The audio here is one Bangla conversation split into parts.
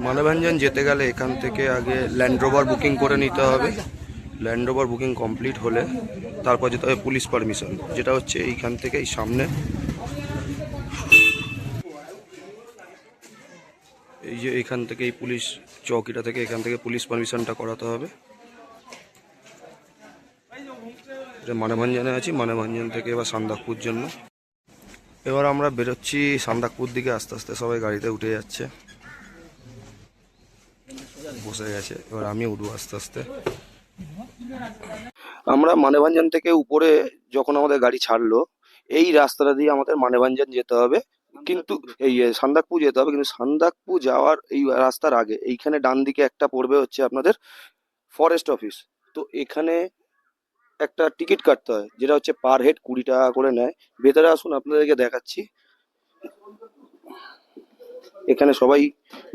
মানভঞ্জন যেতে গেলে এখান থেকে আগে ল্যান্ড রোভার বুকিং করে নিতে হবে। ল্যান্ড রোভার বুকিং কমপ্লিট হলে তারপর যেতে হবে পুলিশ পারমিশন, যেটা হচ্ছে এইখান থেকে এই সামনে এই যে এইখান থেকে এই পুলিশ চৌকিটা থেকে এখান থেকে পুলিশ পারমিশনটা করাতে হবে। এটা মানভঞ্জনে আছি, মানভঞ্জন থেকে এবার সান্দাকপুর জন্য। এবার আমরা বেরোচ্ছি সান্দাকপুর দিকে। আস্তে আস্তে সবাই গাড়িতে উঠে যাচ্ছে, বসে গেছে। এবার আমি উঠবো আস্তে আস্তে। আমরা মানভঞ্জন থেকে উপরে যখন আমাদের গাড়ি ছাড়লো, এই রাস্তাটা দিয়ে আমাদের মানভঞ্জন যেতে হবে, কিন্তু এই সান্দাকপু যেতে হবে। কিন্তু সান্দাকপু যাওয়ার এই রাস্তার আগে এইখানে ডান দিকে একটা পড়বে হচ্ছে আপনাদের ফরেস্ট অফিস। তো এখানে একটা টিকিট কাটতে হয়, যেটা হচ্ছে পার হেড 20 টাকা করে নেয়। ভেতরে আসুন, আপনাদেরকে দেখাচ্ছি। এখানে সবাই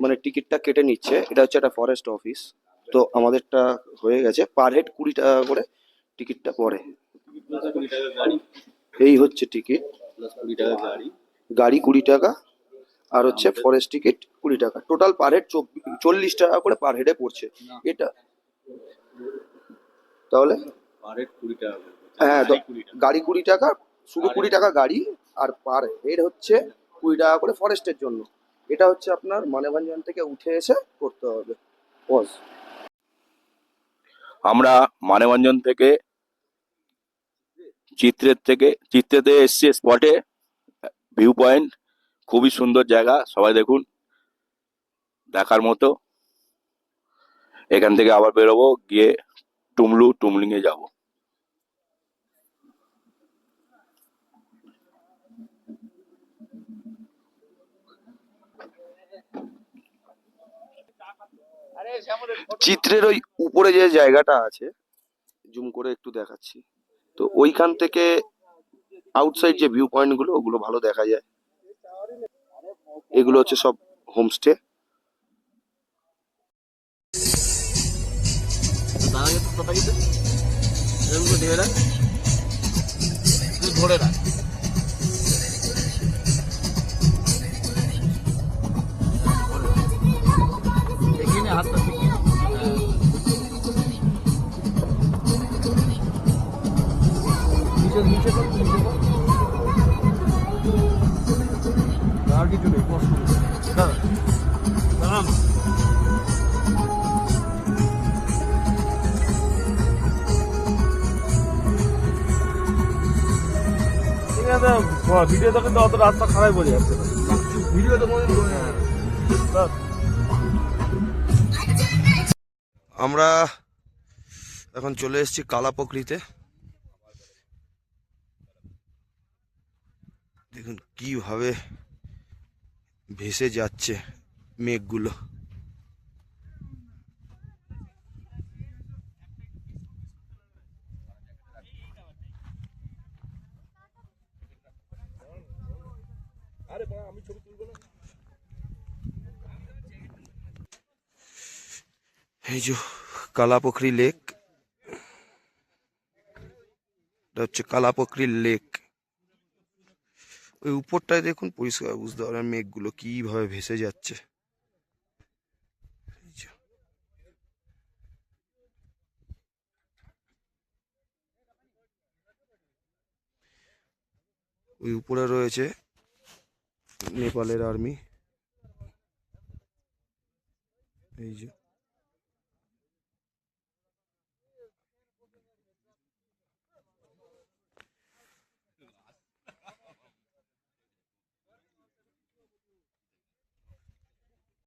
মানে টিকিটটা কেটে নিচ্ছে। এটা হচ্ছে একটা ফরেস্ট অফিস। তো আমাদেরটা হয়ে গেছে, পার হেড 20 টাকা করে টিকিটটা পড়ে। এই হচ্ছে টিকিট, গাড়ি 20 টাকা, আর হচ্ছে ফরেস্ট টিকিট 20 টাকা। টোটাল পার হেড 40 টাকা করে পার হেডে পড়ছে এটা। তাহলে হ্যাঁ, গাড়ি 20 টাকা, শুধু 20 টাকা গাড়ি, আর পার হেড হচ্ছে 20 টাকা করে ফরেস্টের জন্য। এটা হচ্ছে আপনার মানভঞ্জন থেকে উঠে এসে করতে হবে। পজ। আমরা মানভঞ্জন থেকে চিত্রেতে এসছি স্পটে, ভিউ পয়েন্ট, খুবই সুন্দর জায়গা, সবাই দেখুন, দেখার মতো। এখান থেকে আবার বেরোবো, গিয়ে টুমলিংয়ে যাব। চিত্রের ওই উপরে যে জায়গাটা আছে, জুম করে একটু দেখাচ্ছি। তো ওইখান থেকে আউটসাইড যে ভিউ পয়েন্ট গুলো, ওগুলো ভালো দেখা যায়। এগুলো হচ্ছে সব হোমস্টে। ধরে রাখ। এখানে হাতটা ঠিক নিচে কর, নিচে কর। আর কিছু নেই, কষ্ট নেই। দাঁড়ান। ভিডিওতে কিন্তু অত রাস্তা খারাপ হয়ে যাচ্ছে, ভিডিওতে আমরা এখন চলে এসেছি কালাপোখরিতে। দেখুন কিভাবে ভেসে যাচ্ছে মেঘগুলো। এই যে কালাপোখরি লেক, এটা হচ্ছে কালাপোখরি লেক। ওই উপরটায় দেখুন পরিষ্কার বুঝতে পারবেন মেঘগুলো কিভাবে ভেসে যাচ্ছে। ওই উপরে রয়েছে নেপালের আর্মি। এই যে